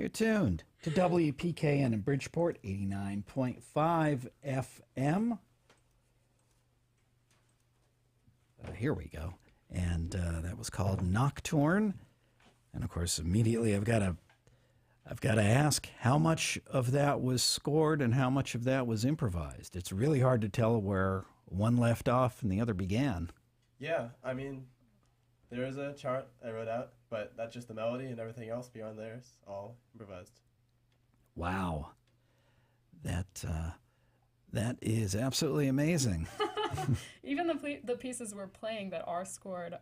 You're tuned to WPKN in Bridgeport, 89.5 FM. Here we go. And that was called Nocturne. And of course, immediately I've got to ask how much of that was scored and how much of that was improvised. It's really hard to tell where one left off and the other began. Yeah, I mean, there is a chart I wrote out, but that's just the melody, and everything else beyond there is all improvised. Wow. That is absolutely amazing. Even the pieces we're playing that are scored,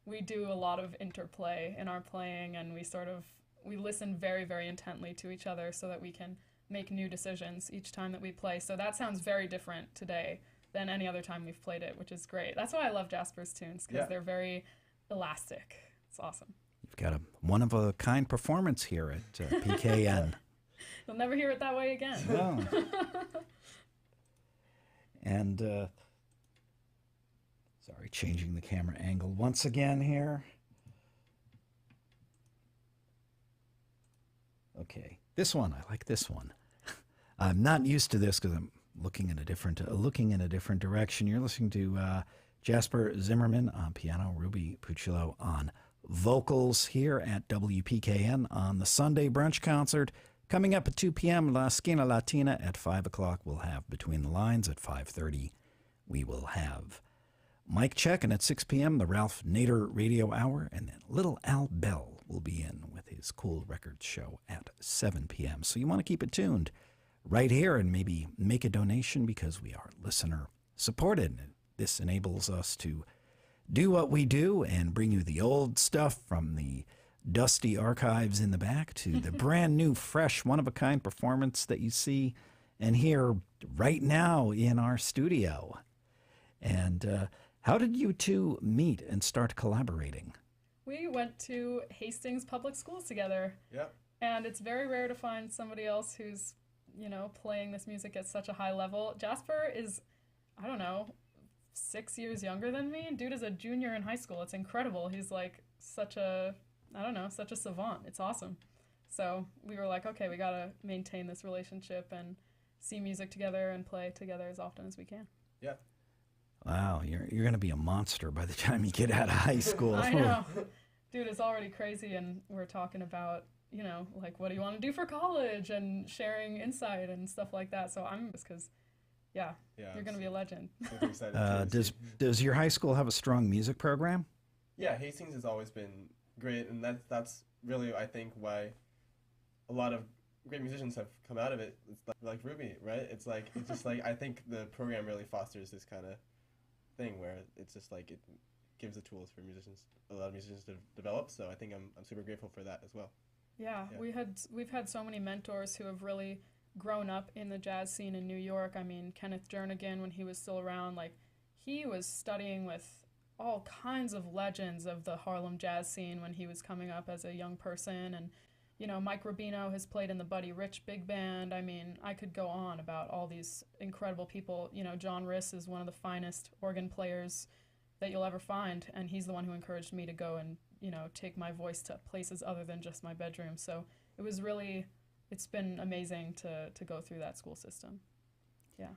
we do a lot of interplay in our playing, and we listen very, very intently to each other so that we can make new decisions each time that we play. So that sounds very different today than any other time we've played it, which is great. That's why I love Jasper's tunes, because they're very elastic. It's awesome. You've got a one-of-a-kind performance here at PKN. You'll never hear it that way again. No. And, sorry, changing the camera angle once again here. Okay, this one, I like this one. I'm not used to this because I'm looking in a different direction. You're listening to Jasper Zimmerman on piano, Ruby Pucillo on vocals here at WPKN on the Sunday brunch concert. Coming up at 2 p.m., La Esquina Latina at 5 o'clock. We'll have Between the Lines at 5:30. We will have Mike Check, and at 6 p.m., the Ralph Nader Radio Hour, and then Little Al Bell will be in with his Cool Records show at 7 p.m. So you want to keep it tuned right here and maybe make a donation because we are listener supported. This enables us to do what we do and bring you the old stuff from the dusty archives in the back to the brand new, fresh, one-of-a-kind performance that you see and hear right now in our studio. And how did you two meet and start collaborating? We went to Hastings public schools together. Yep. And it's very rare to find somebody else who's, playing this music at such a high level. Jasper is, 6 years younger than me. Dude is a junior in high school. It's incredible. He's like such a savant. It's awesome. So we were like, okay, we got to maintain this relationship and see music together and play together as often as we can. Yeah. Wow, you're going to be a monster by the time you get out of high school. I know. Dude, it's already crazy, and we're talking about, what do you want to do for college and sharing insight and stuff like that. So I'm just because, you're going to be a legend. Super excited. Does your high school have a strong music program? Yeah, Hastings has always been great, and that's really, I think, why a lot of great musicians have come out of it. It's like Ruby, right? It's just like I think the program really fosters this kind of thing where it's just like it gives the tools for a lot of musicians to develop. So I think I'm super grateful for that as well. Yeah. We've had so many mentors who have really grown up in the jazz scene in New York. I mean, Kenneth Jernigan, when he was still around, he was studying with all kinds of legends of the Harlem jazz scene when he was coming up as a young person. And, Mike Rubino has played in the Buddy Rich Big Band. I mean, I could go on about all these incredible people. John Riss is one of the finest organ players that you'll ever find, and he's the one who encouraged me to go and, take my voice to places other than just my bedroom. So it's been amazing to go through that school system. Yeah.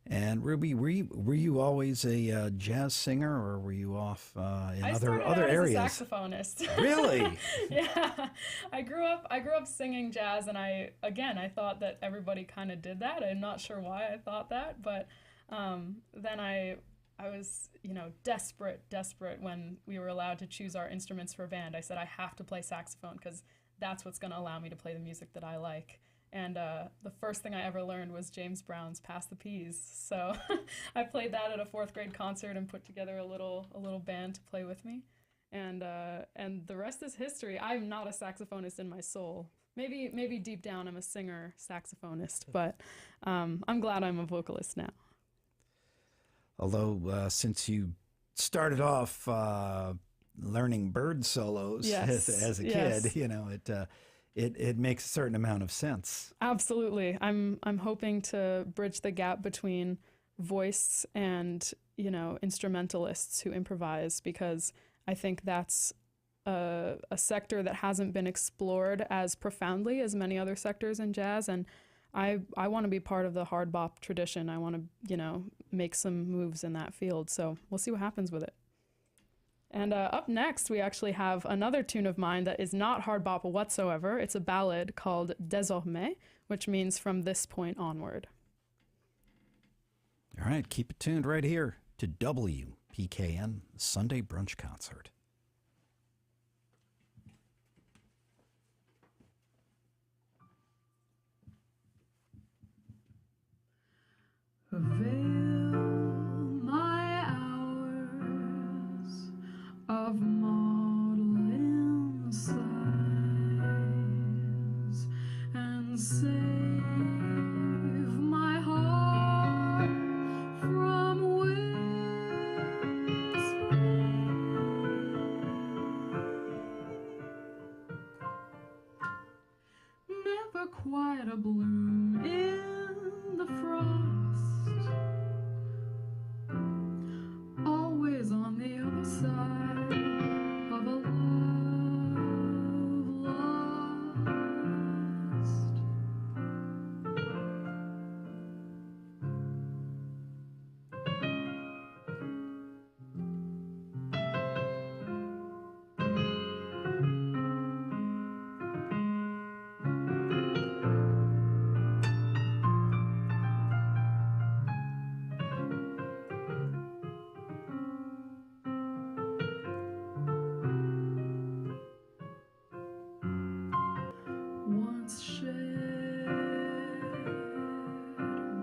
And Ruby, were you always a jazz singer, or were you off in other areas? I started out as a saxophonist. Really? Yeah. I grew up singing jazz, and I thought that everybody kind of did that. I'm not sure why I thought that, but then I was, desperate when we were allowed to choose our instruments for a band. I said I have to play saxophone because that's what's going to allow me to play the music that I like. And the first thing I ever learned was James Brown's Pass the Peas. So I played that at a 4th grade concert and put together a little band to play with me. And the rest is history. I'm not a saxophonist in my soul. Maybe deep down I'm a singer saxophonist, but I'm glad I'm a vocalist now. Although since you started off learning bird solos as a kid, it makes a certain amount of sense. Absolutely. I'm hoping to bridge the gap between voice and, instrumentalists who improvise, because I think that's a sector that hasn't been explored as profoundly as many other sectors in jazz, and I want to be part of the hard bop tradition. I want to, make some moves in that field. So we'll see what happens with it. And up next, we actually have another tune of mine that is not hard bop whatsoever. It's a ballad called Désormais, which means from this point onward. All right, keep it tuned right here to WPKN Sunday Brunch Concert. Veil my hours of maudlin sighs and save my heart from whispering. Never quite a bloom in the frost, always on the other side of a love lost. Once shed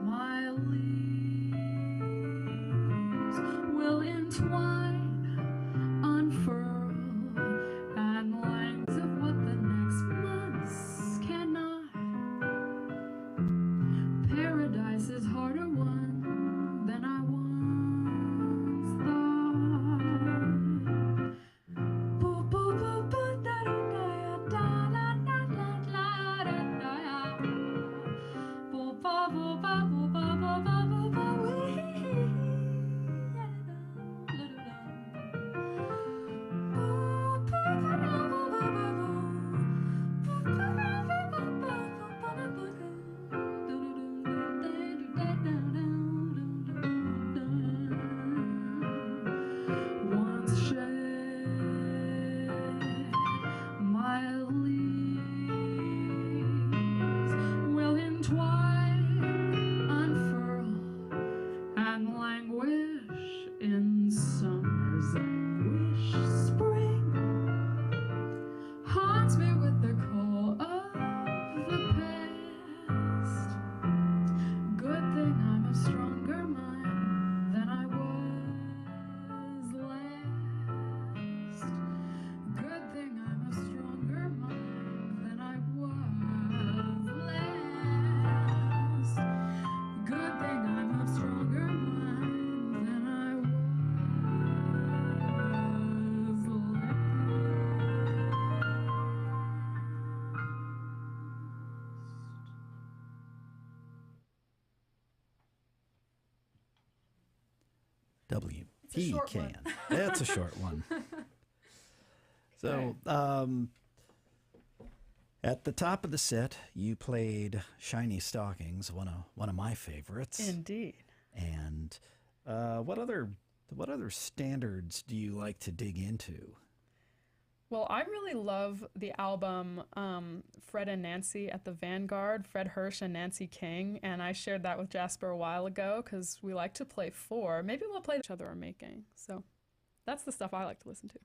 my leaves will entwine, unfurl, and lengths of what the next months cannot. Paradise is harder won than I once thought. Boo, boo, boo, boo, da, da, da, da, da, da, da, da, da, da. Boo, ba, boo, ba, boo, ba, ba, ba, ba, ba, wee, da, da, da, da, da. Boo, ba, ba, ba, ba, ba, ba, boo. Boo, ba, ba, ba, ba, ba, ba, ba, ba, boo. Do, do, do, do, da, da, da, da, da, da. Once shed my leaves will entwine, unfurl, and languish in summer's anguish. Spring haunts me with the call of the past. Good thing I'm of stronger mind than I was last. Good thing I'm of stronger mind than I was last. Good thing I'm of stronger mind than I was WPKN. That's a short one. So, at the top of the set, you played "Shiny Stockings," one of my favorites. Indeed. And what other standards do you like to dig into? Well, I really love the album Fred and Nancy at the Vanguard, Fred Hirsch and Nancy King, and I shared that with Jasper a while ago because we like to play four. Maybe we'll play each other are making. So that's the stuff I like to listen to.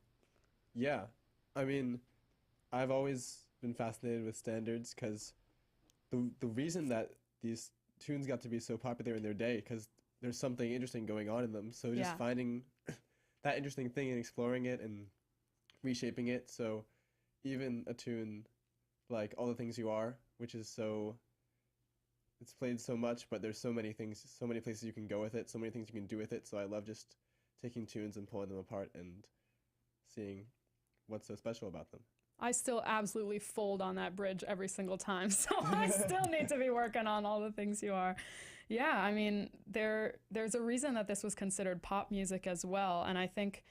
Yeah, I mean, I've always been fascinated with standards because the reason that these tunes got to be so popular in their day because there's something interesting going on in them. So just finding that interesting thing and exploring it and reshaping it. So even a tune like All the Things You Are, which is it's played so much, but there's so many things, so many places you can go with it, so many things you can do with it. So I love just taking tunes and pulling them apart and seeing what's so special about them. I still absolutely fold on that bridge every single time, so I still need to be working on All the Things You Are. Yeah, I mean, there's a reason that this was considered pop music as well, and I think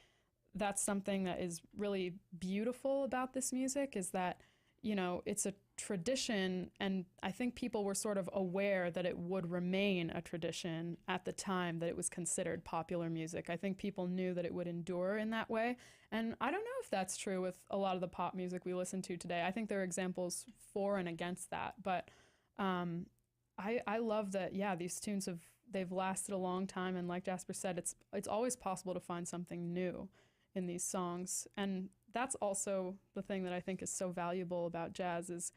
that's something that is really beautiful about this music, is that, you know, it's a tradition, and I think people were sort of aware that it would remain a tradition at the time that it was considered popular music. I think people knew that it would endure in that way, and I don't know if that's true with a lot of the pop music we listen to today. I think there are examples for and against that, but I love that, yeah, these tunes they've lasted a long time, and like Jasper said, it's always possible to find something new in these songs. And that's also the thing that I think is so valuable about jazz, is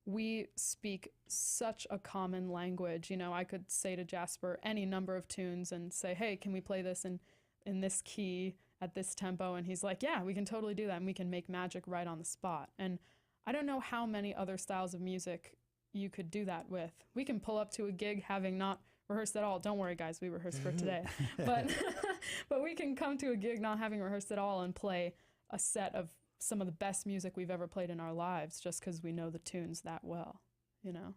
we speak such a common language. You know, I could say to Jasper any number of tunes and say, hey, can we play this in this key at this tempo? And he's like, yeah, we can totally do that, and we can make magic right on the spot. And I don't know how many other styles of music you could do that with. We can pull up to a gig having not rehearsed at all. Don't worry, guys, we rehearsed for today. But but we can come to a gig not having rehearsed at all and play a set of some of the best music we've ever played in our lives, just because we know the tunes that well, you know?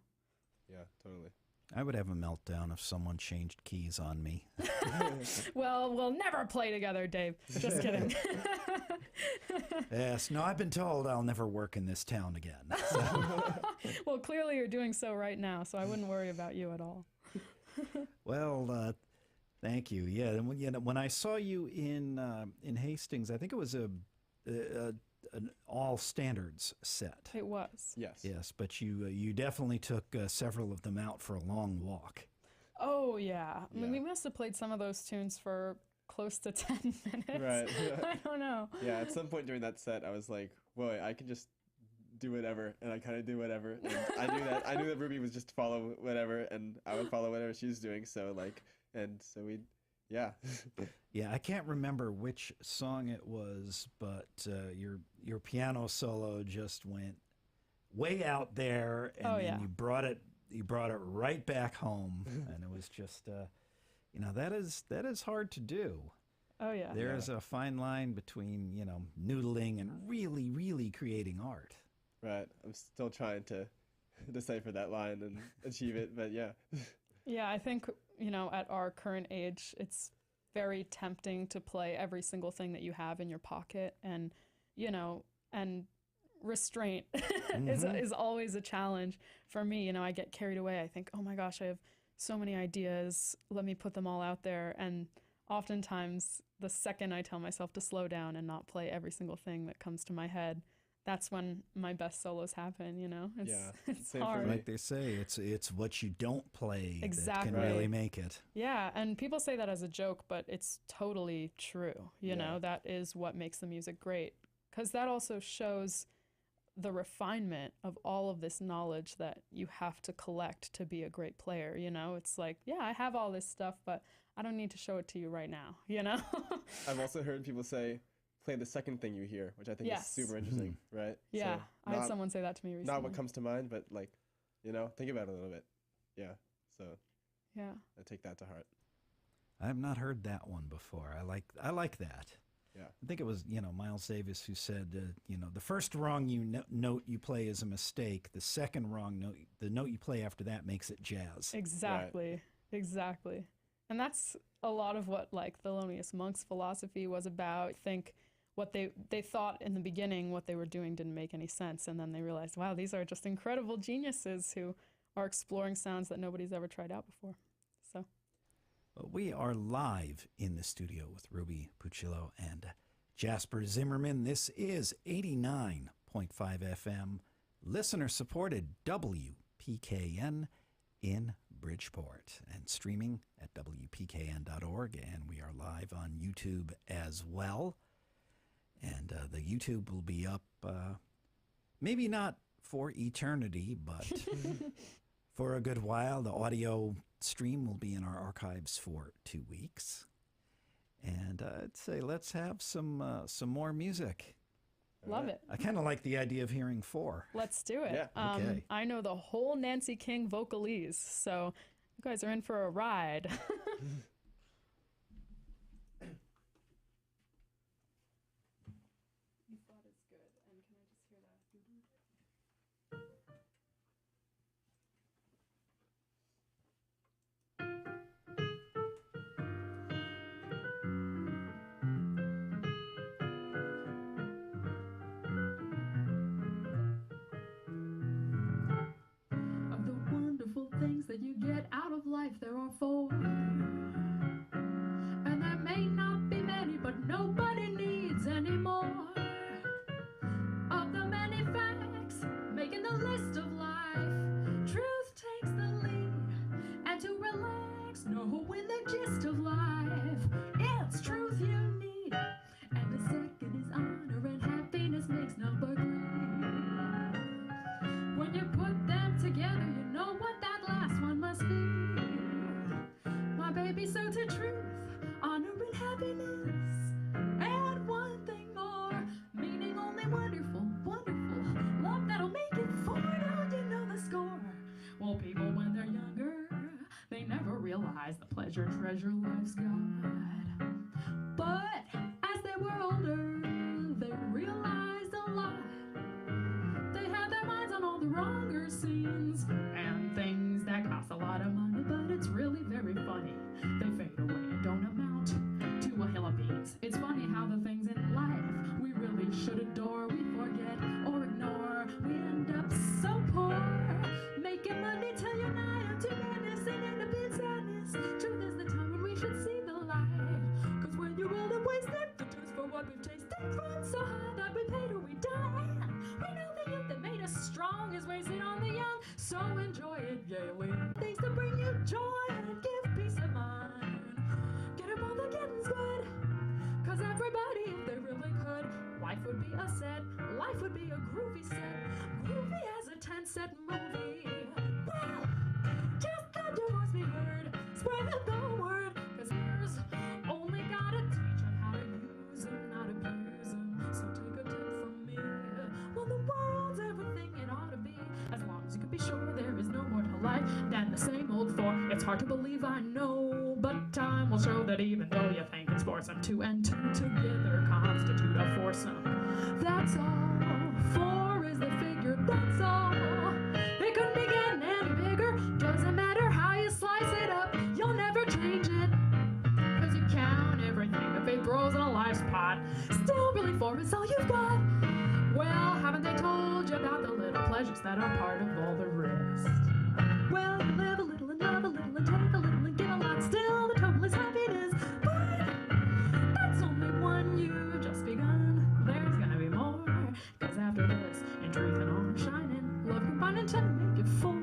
Yeah, totally. I would have a meltdown if someone changed keys on me. Well, we'll never play together, Dave. Just kidding. Yes, no, I've been told I'll never work in this town again. So. Well, clearly you're doing so right now, so I wouldn't worry about you at all. Well, thank you. Yeah, and when I saw you in Hastings, I think it was an all standards set. It was. Yes. Yes, but you definitely took several of them out for a long walk. Oh, yeah. I mean, Yeah. we must have played some of those tunes for close to 10 minutes. Right. I don't know. Yeah, at some point during that set, I was like, boy, I could just do whatever, and I kind of do whatever. And I knew that Ruby was just follow whatever, and I would follow whatever she was doing. So yeah. Yeah, I can't remember which song it was, but your piano solo just went way out there, and Oh, then yeah. you brought it right back home, and it was just that is hard to do. Oh, yeah. There is a fine line between noodling and really, really creating art. Right. I'm still trying to decipher that line and achieve it, but yeah. Yeah, I think, at our current age, it's very tempting to play every single thing that you have in your pocket, and, and restraint is always a challenge for me. I get carried away. I think, oh my gosh, I have so many ideas. Let me put them all out there. And oftentimes, the second I tell myself to slow down and not play every single thing that comes to my head, that's when my best solos happen, It's Same for hard. me. Like they say, it's what you don't play Exactly. that can really make it. Yeah, and people say that as a joke, but it's totally true. That is what makes the music great, because that also shows the refinement of all of this knowledge that you have to collect to be a great player. It's like, yeah, I have all this stuff, but I don't need to show it to you right now. I've also heard people say, play the second thing you hear, which I think Yes. is super interesting, right? Yeah, So I had not- someone say that to me recently. Not what comes to mind, but think about it a little bit. Yeah. So Yeah. I take that to heart. I have not heard that one before. I like that. Yeah. I think it was Miles Davis who said the first wrong note you play is a mistake. The second wrong note, the note you play after that, makes it jazz. Exactly. Exactly. And that's a lot of what like Thelonious Monk's philosophy was about. I think what they thought in the beginning what they were doing didn't make any sense, and then they realized, wow, these are just incredible geniuses who are exploring sounds that nobody's ever tried out before. So We are live in the studio with Ruby Pucillo and Jasper Zimmerman. This is 89.5 FM, listener-supported WPKN in Bridgeport, and streaming at WPKN.org, and we are live on YouTube as well. And the YouTube will be up, maybe not for eternity, but for a good while. The audio stream will be in our archives for 2 weeks. And I'd say let's have some more music. love it. I kind of like the idea of hearing 4. Let's do it. Yeah. Okay. I know the whole Nancy King vocalese, so you guys are in for a ride. that you get out of life, there are four. And there may not be many, but nobody needs any more of the many facts making the list of life. Truth takes the lead, and to relax, know when the gist of life. It's truth you need, and the second is honor, and happiness makes number 3. When you put them together, you know what that last one must be. My baby, so to truth, honor and happiness, and one thing more, meaning only wonderful, wonderful love that'll make it 4. Don't you know the score? Well, people, when they're younger, they never realize the pleasure, treasure life's got. But as they were older, they realized a lot. They had their minds on all the wronger scenes and things that cost a lot of money, but it's really very funny. They fade away and don't amount to a hill of beans. It's funny how the things in life we really should adore, we forget or ignore. We end up so poor, making money till you're nigh to madness and in a bit sadness. Truth is the time when we should see the light, 'cause when you're old and wasted, the taste for what we've tasted runs so high that we pay till we die. And we know the youth that made us strong is wasted on the young, so enjoy it gaily. Things to bring you joy and give peace of mind. Get them while the getting's good, 'cause everybody, if they really could, life would be a set, life would be a groovy set, groovy as a 10-set movie. Well, just let your voice be heard, spread the word, 'cause here's only gotta teach them how to use them, not abuse them. So take a tip from me. Well, the world's everything it ought to be, as long as you can be sure there is no more to life than the same old 4. It's hard to believe, I know, but time will show that even though you think it's foursome, 2 and 2 together constitute a foursome. That's all. 4 is the figure, that's all. It couldn't be getting any bigger. Doesn't matter how you slice it up, you'll never change it, 'cause you count everything the fate throws in a life's pot. Still, really, 4 is all you've got. Well, haven't they told you about the little pleasures that are part of all the rest? Well, you live a little and love a little and take a little and give a lot. Still, the total is happiness. But that's only one you've just begun. There's gonna be more, 'cause after this, in truth and honor shining, love combining to make you full.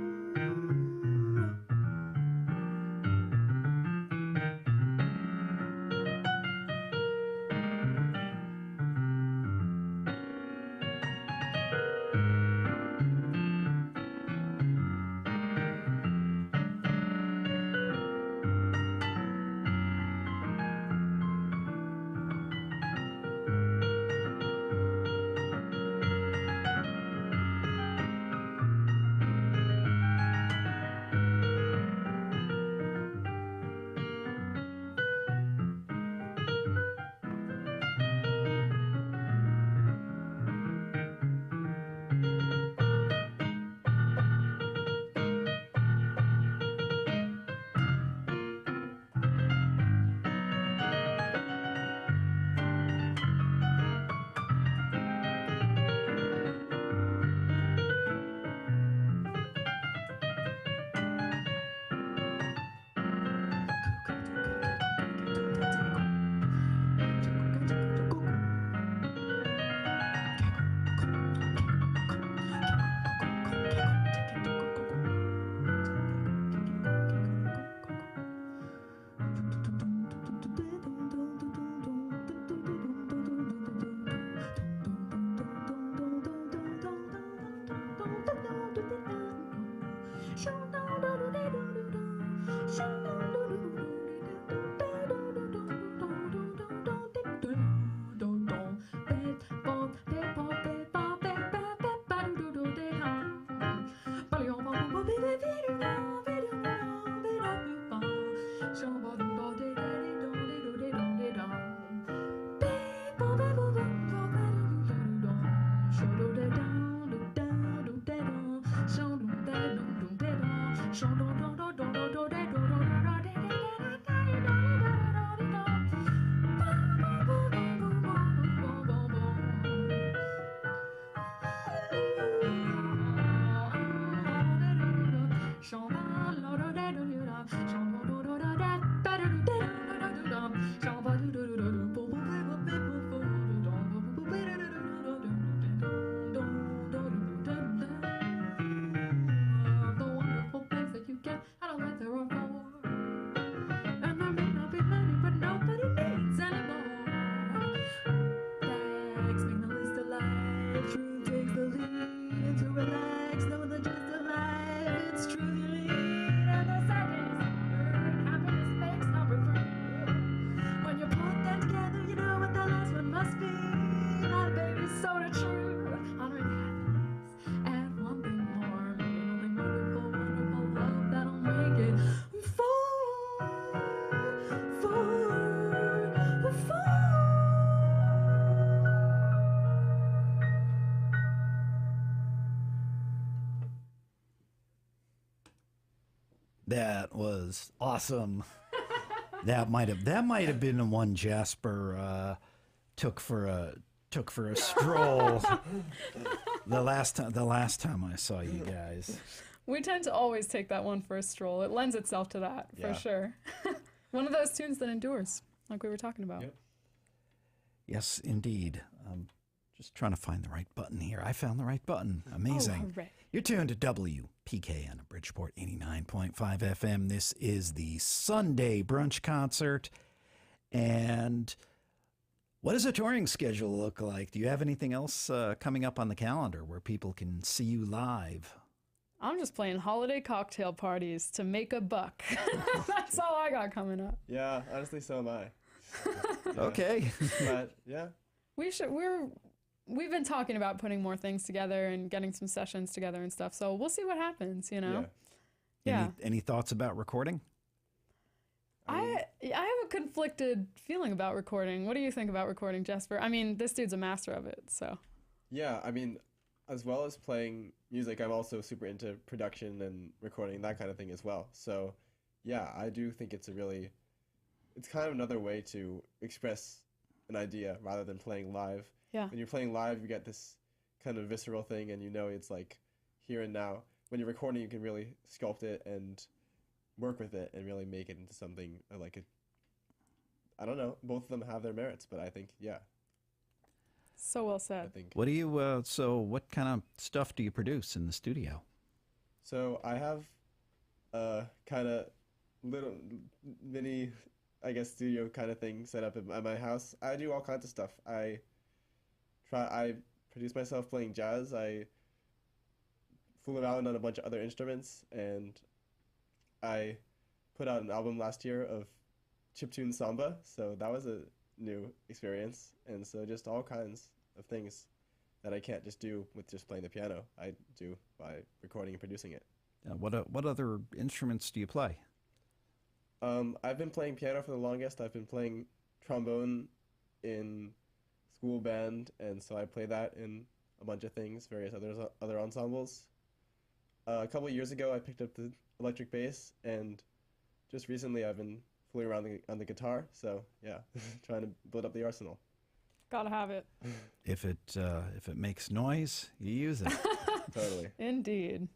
That was awesome. That might have been the one Jasper took for a stroll the last time I saw you guys. We tend to always take that one for a stroll. It lends itself to that, for Yeah. sure. One of those tunes that endures, like we were talking about. Yep. Yes, indeed. Just trying to find the right button here. I found the right button. Amazing. Oh, hooray. You're tuned to WPKN Bridgeport 89.5 FM. This is the Sunday brunch concert. And what does a touring schedule look like? Do you have anything else coming up on the calendar where people can see you live? I'm just playing holiday cocktail parties to make a buck. That's all I got coming up. Yeah, honestly, so am I. Yeah. Okay. But yeah, We've been talking about putting more things together and getting some sessions together and stuff. So we'll see what happens, you know? Yeah. Any thoughts about recording? I have a conflicted feeling about recording. What do you think about recording, Jasper? I mean, this dude's a master of it, so. Yeah, I mean, as well as playing music, I'm also super into production and recording, that kind of thing as well. So, yeah, I do think it's kind of another way to express an idea rather than playing live. Yeah. When you're playing live, you get this kind of visceral thing, and it's like here and now. When you're recording, you can really sculpt it and work with it and really make it into something I don't know. Both of them have their merits, but I think, yeah. So well I said. think. What do you, so what kind of stuff do you produce in the studio? So I have a kind of little mini, I guess, studio kind of thing set up at my house. I do all kinds of stuff. I produce myself playing jazz. I fool around on a bunch of other instruments, and I put out an album last year of chiptune samba, so that was a new experience. And so just all kinds of things that I can't just do with just playing the piano, I do by recording and producing it. What other instruments do you play? I've been playing piano for the longest. I've been playing trombone in school band, and so I play that in a bunch of things, various other ensembles. A couple of years ago, I picked up the electric bass, and just recently I've been fooling around on the guitar. So yeah, trying to build up the arsenal. Gotta have it. If it makes noise, you use it. Totally. Indeed.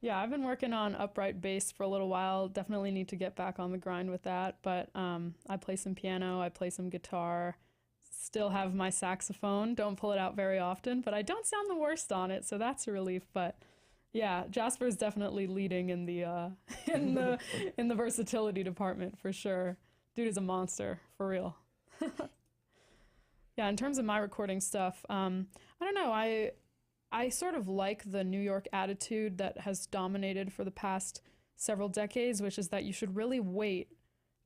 Yeah, I've been working on upright bass for a little while. Definitely need to get back on the grind with that. But I play some piano, I play some guitar, still have my saxophone. Don't pull it out very often, but I don't sound the worst on it, so that's a relief. But yeah, Jasper's definitely leading in the in the versatility department for sure. Dude is a monster, for real. Yeah, in terms of my recording stuff, I don't know. I sort of like the New York attitude that has dominated for the past several decades, which is that you should really wait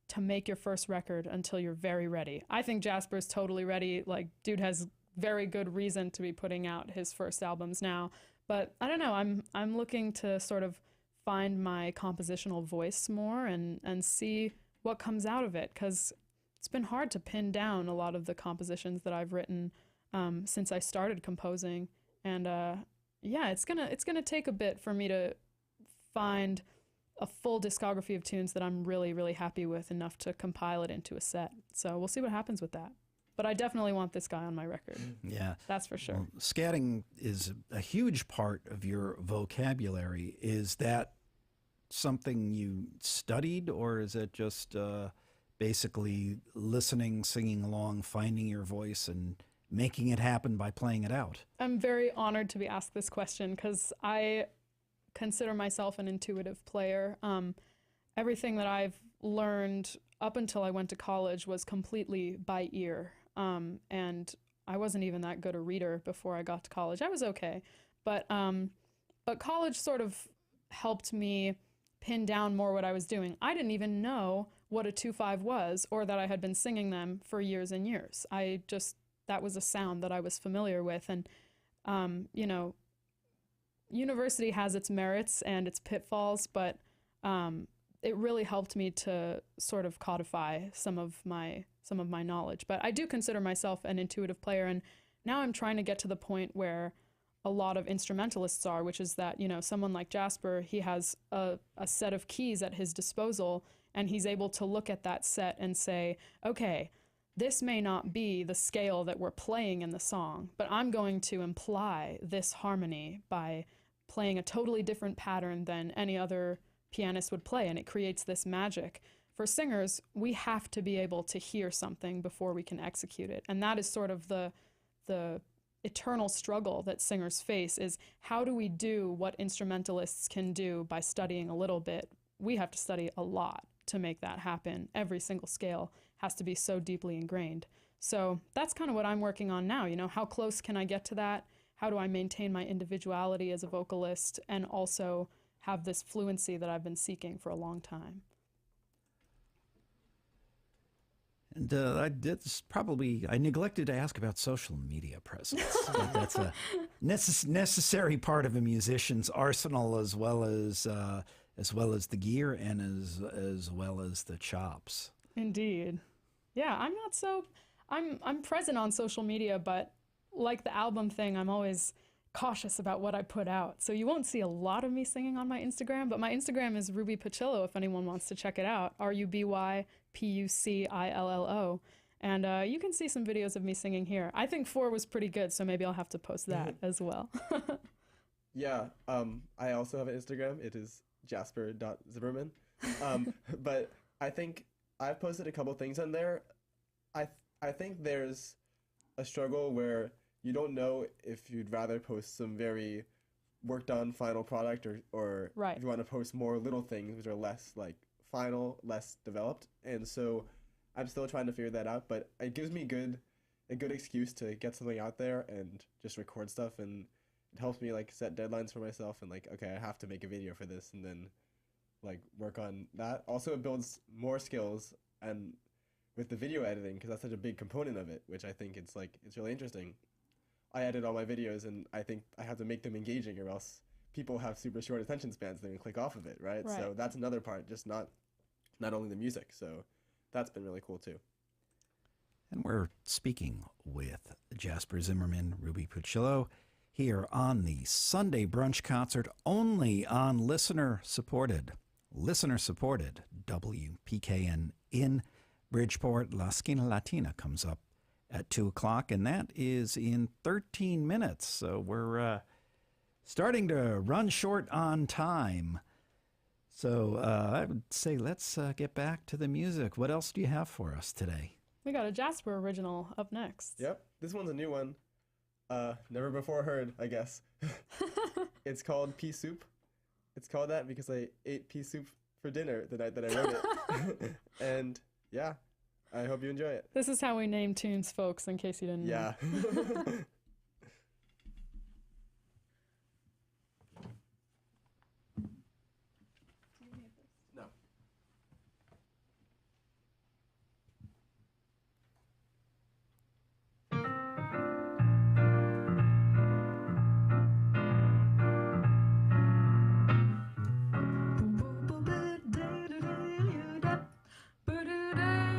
to make your first record until you're very ready. I think Jasper's totally ready. Like, dude has very good reason to be putting out his first albums now. But I don't know, I'm looking to sort of find my compositional voice more and see what comes out of it, because it's been hard to pin down a lot of the compositions that I've written since I started composing. And yeah, it's gonna take a bit for me to find a full discography of tunes that I'm really, really happy with, enough to compile it into a set. So we'll see what happens with that. But I definitely want this guy on my record. Yeah. That's for sure. Well, scatting is a huge part of your vocabulary. Is that something you studied, or is it just basically listening, singing along, finding your voice, and making it happen by playing it out? I'm very honored to be asked this question because I consider myself an intuitive player. Everything that I've learned up until I went to college was completely by ear. And I wasn't even that good a reader before I got to college. I was okay. But college sort of helped me pin down more what I was doing. I didn't even know what a 2/5 was, or that I had been singing them for years and years. That was a sound that I was familiar with. And, you know, university has its merits and its pitfalls, but it really helped me to sort of codify some of my knowledge. But I do consider myself an intuitive player, and now I'm trying to get to the point where a lot of instrumentalists are, which is that, someone like Jasper, he has a set of keys at his disposal, and he's able to look at that set and say, okay, this may not be the scale that we're playing in the song, but I'm going to imply this harmony by playing a totally different pattern than any other pianist would play, and it creates this magic. For singers, we have to be able to hear something before we can execute it, and that is sort of the eternal struggle that singers face, is how do we do what instrumentalists can do by studying a little bit? We have to study a lot to make that happen. Every single scale has to be so deeply ingrained. So that's kind of what I'm working on now. How close can I get to that? How do I maintain my individuality as a vocalist and also have this fluency that I've been seeking for a long time? And I neglected to ask about social media presence. But that's a necessary part of a musician's arsenal, as well as the gear and as well as the chops. Indeed. Yeah, I'm present on social media, but like the album thing, I'm always cautious about what I put out. So you won't see a lot of me singing on my Instagram, but my Instagram is Ruby Pucillo if anyone wants to check it out. RUBYPUCILLO. And you can see some videos of me singing here. I think 4 was pretty good, so maybe I'll have to post that as well. Yeah, I also have an Instagram. It is jasper.zimmerman. But I think I've posted a couple things on there. I think there's a struggle where you don't know if you'd rather post some very worked on final product or Right. if you want to post more little things which are less like final, less developed. And so I'm still trying to figure that out, but it gives me a good excuse to get something out there and just record stuff, and it helps me like set deadlines for myself and like, okay, I have to make a video for this, and then like work on that. Also, it builds more skills and with the video editing, because that's such a big component of it, which I think it's really interesting. I edit all my videos, and I think I have to make them engaging, or else people have super short attention spans. They're gonna click off of it, right? Right. So that's another part, just not only the music. So that's been really cool too. And we're speaking with Jasper Zimmerman, Ruby Pucillo, here on the Sunday Brunch Concert, only on listener-supported WPKN in Bridgeport. La Esquina Latina comes up at 2 o'clock, and that is in 13 minutes. So we're starting to run short on time. So I would say let's get back to the music. What else do you have for us today? We got a Jasper original up next. Yep, this one's a new one. Never before heard, I guess. It's called Pea Soup. It's called that because I ate pea soup for dinner the night that I wrote it. And yeah, I hope you enjoy it. This is how we name tunes, folks, in case you didn't know. Yeah. No. Ba-da-da-da.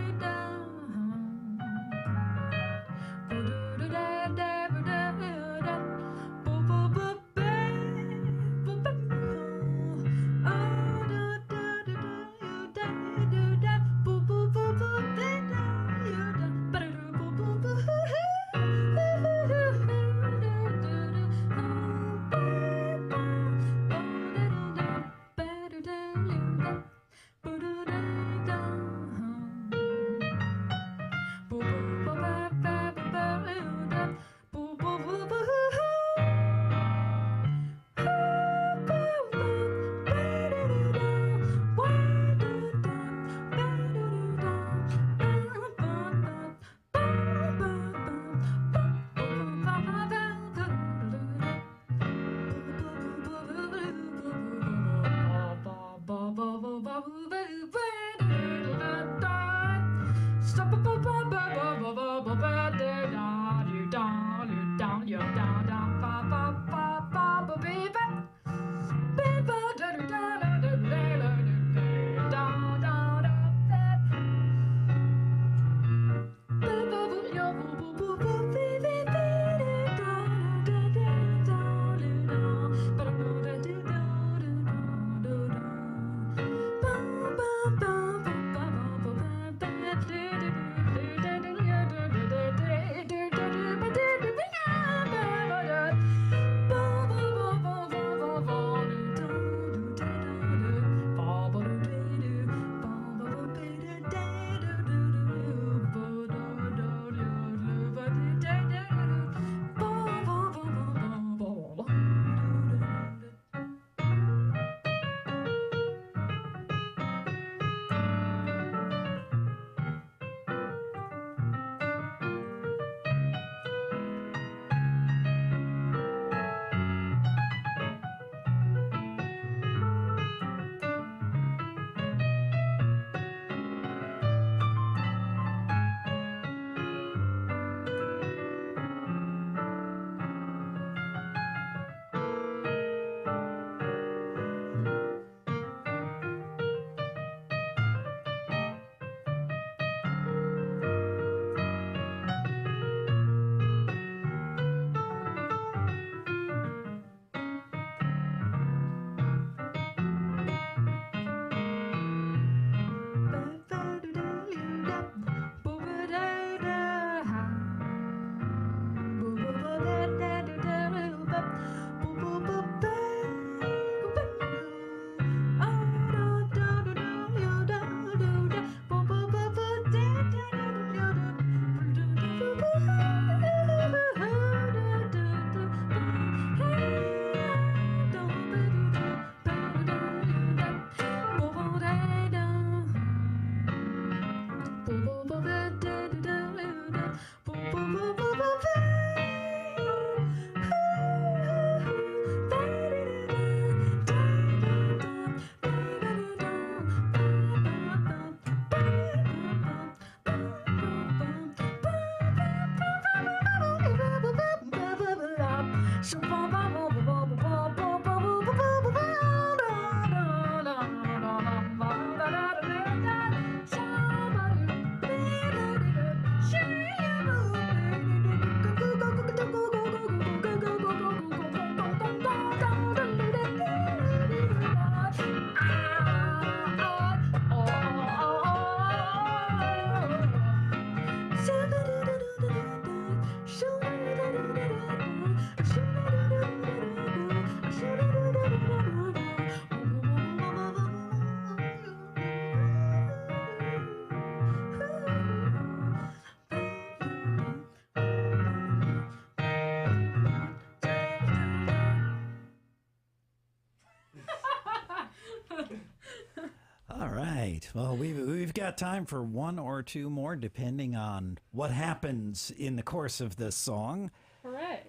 All right. Well, we've got time for one or two more, depending on what happens in the course of this song. Hooray.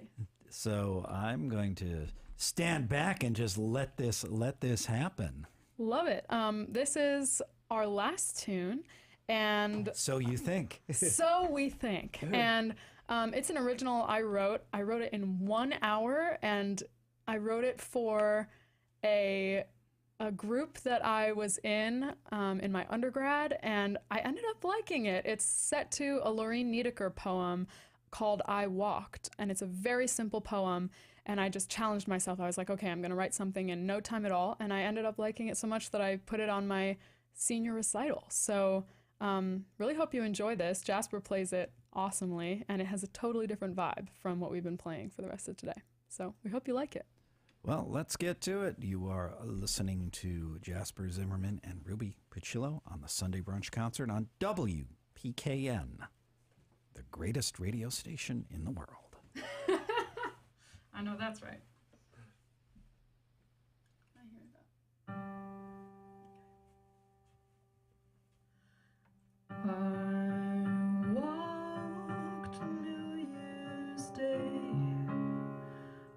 So I'm going to stand back and just let this happen. Love it. This is our last tune, and So you think? so we think. And it's an original I wrote. I wrote it in 1 hour, and I wrote it for a group that I was in my undergrad, and I ended up liking it. It's set to a Lorene Niedecker poem called I Walked, and it's a very simple poem, and I just challenged myself. I was like, okay, I'm going to write something in no time at all, and I ended up liking it so much that I put it on my senior recital. So really hope you enjoy this. Jasper plays it awesomely, and it has a totally different vibe from what we've been playing for the rest of today. So we hope you like it. Well, let's get to it. You are listening to Jasper Zimmerman and Ruby Pucillo on the Sunday Brunch Concert on WPKN, the greatest radio station in the world. I know that's right. I hear that. I walked New Year's Day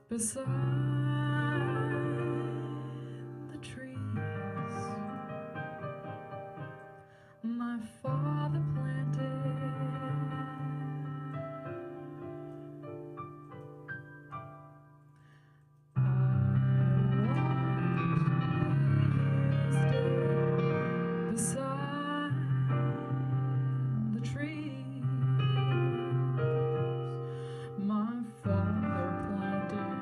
beside the trees my father planted. I walked New Year's Day beside the trees my father planted.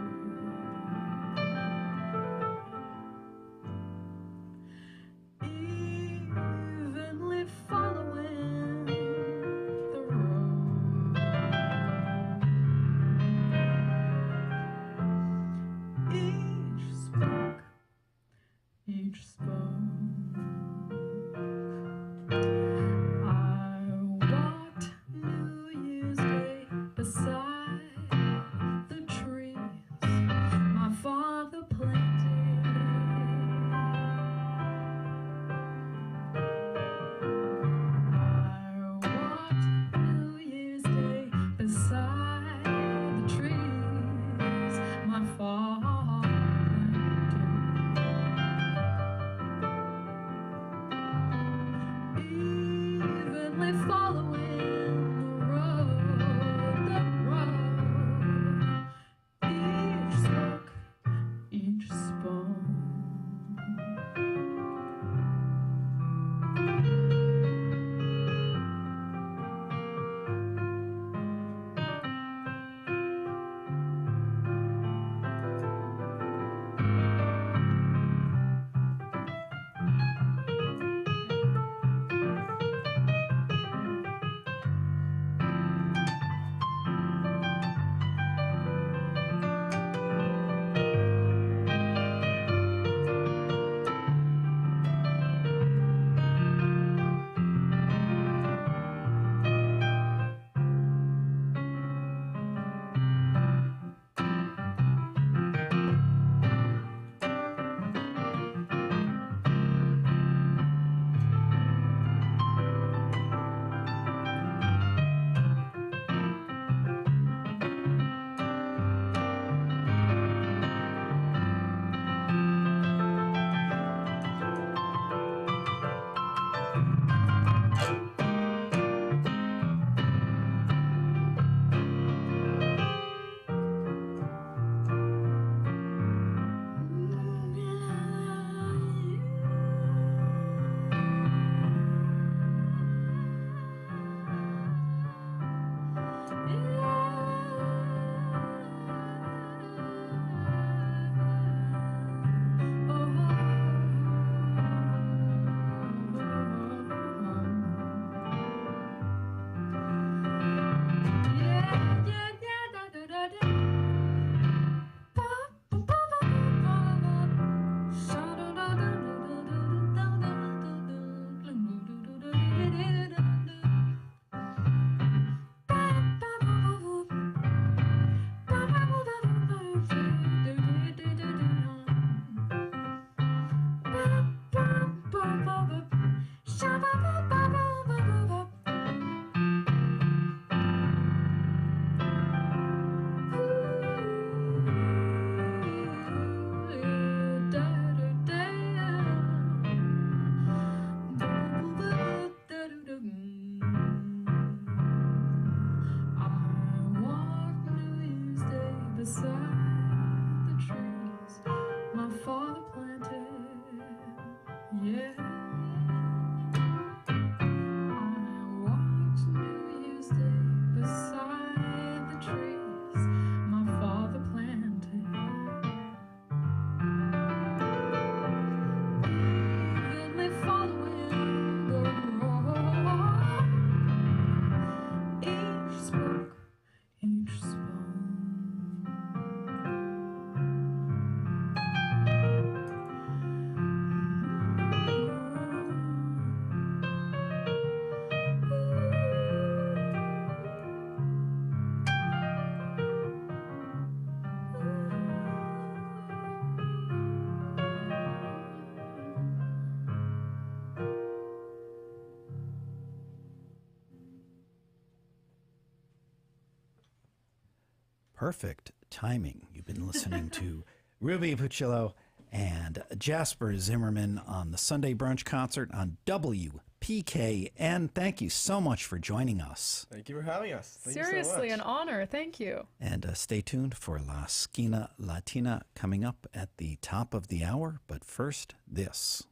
Perfect timing. You've been listening to Ruby Pucillo and Jasper Zimmerman on the Sunday Brunch Concert on WPKN. Thank you so much for joining us. Thank you for having us. Thank you so Seriously, much. an honor. Thank you. And stay tuned for La Esquina Latina coming up at the top of the hour. But first, this.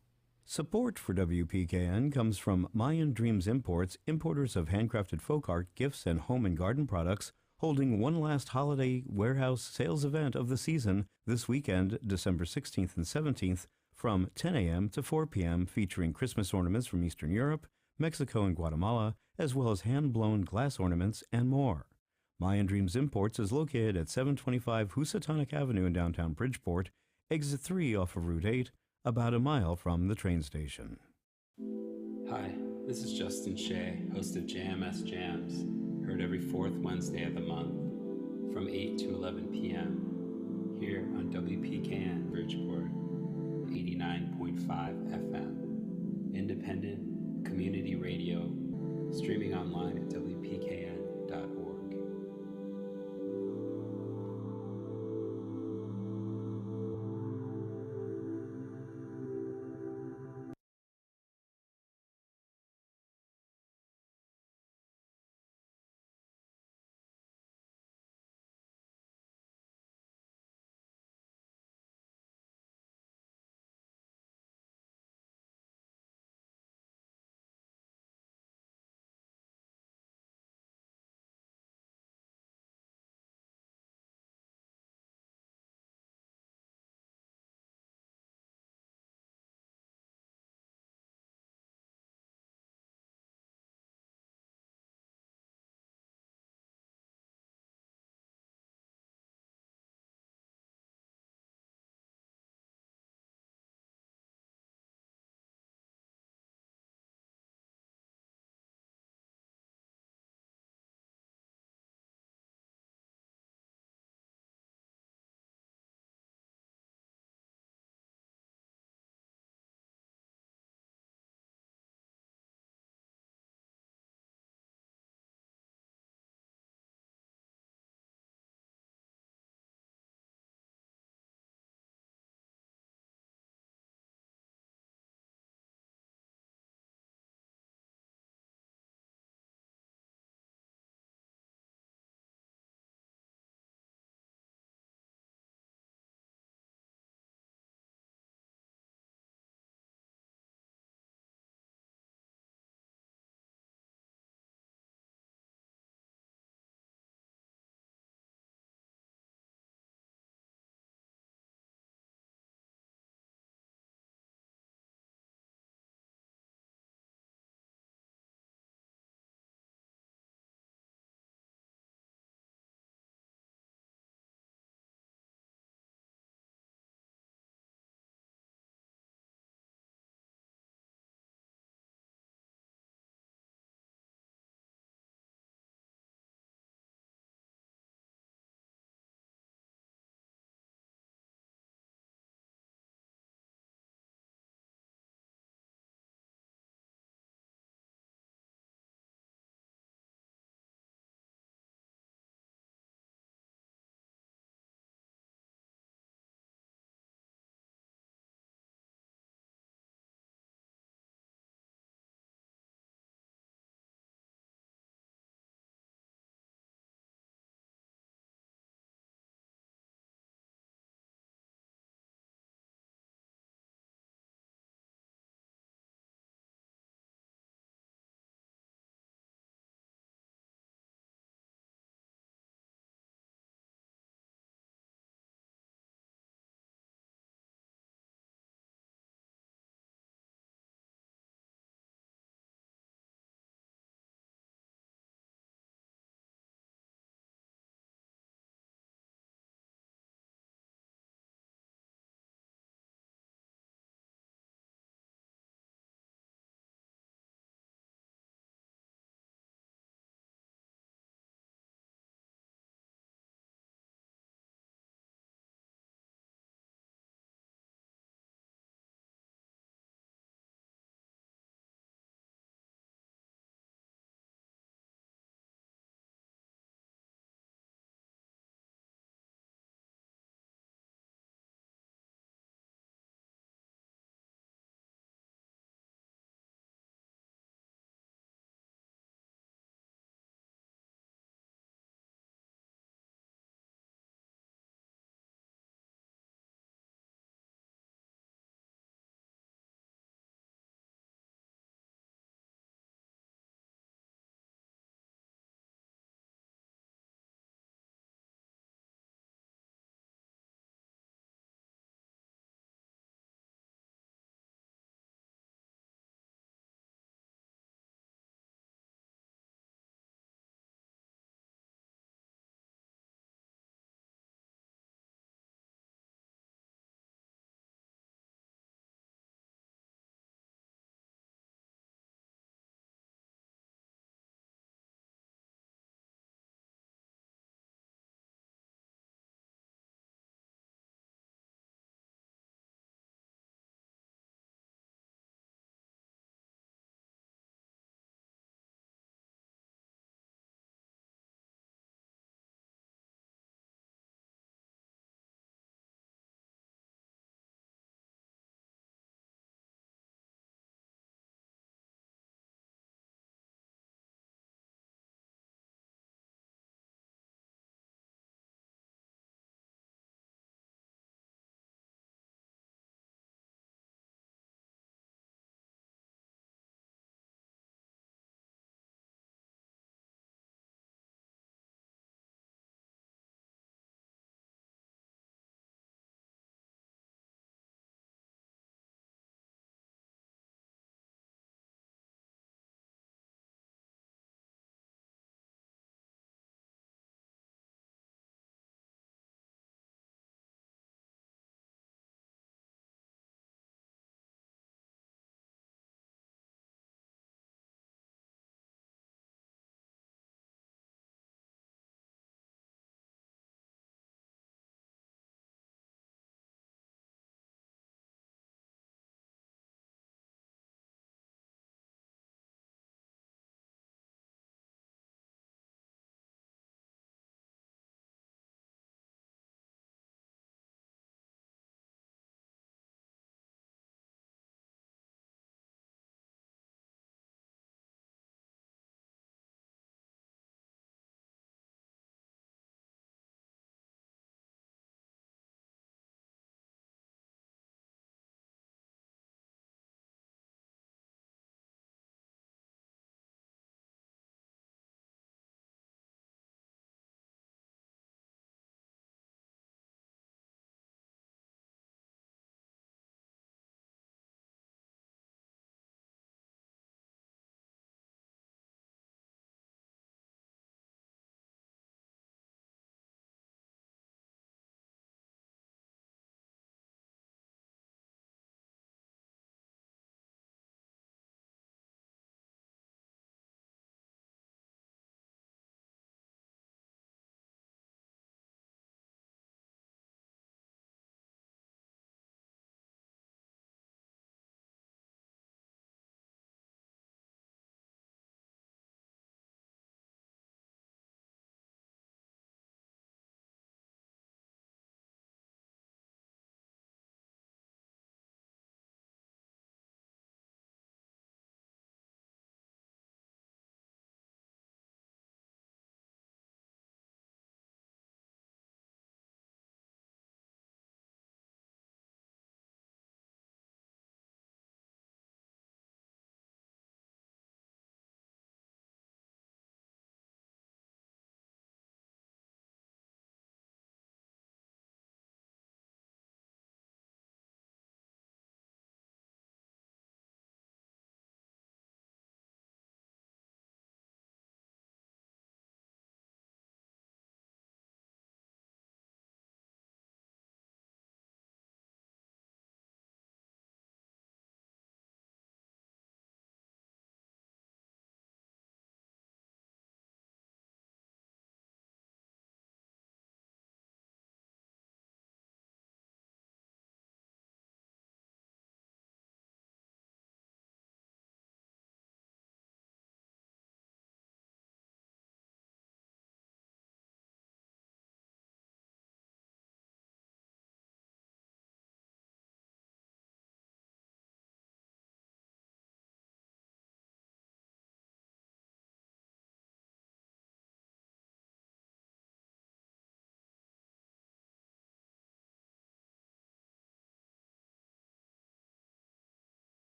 Support for WPKN comes from Mayan Dreams Imports, importers of handcrafted folk art, gifts, and home and garden products, holding one last holiday warehouse sales event of the season this weekend, December 16th and 17th, from 10 a.m. to 4 p.m., featuring Christmas ornaments from Eastern Europe, Mexico, and Guatemala, as well as hand-blown glass ornaments and more. Mayan Dreams Imports is located at 725 Housatonic Avenue in downtown Bridgeport, exit 3 off of Route 8, about a mile from the train station. Hi, this is Justin Shea, host of JMS Jams, heard every fourth Wednesday of the month from 8 to 11 p.m. here on WPKN Bridgeport, 89.5 FM. Independent community radio, streaming online at WPKN.org.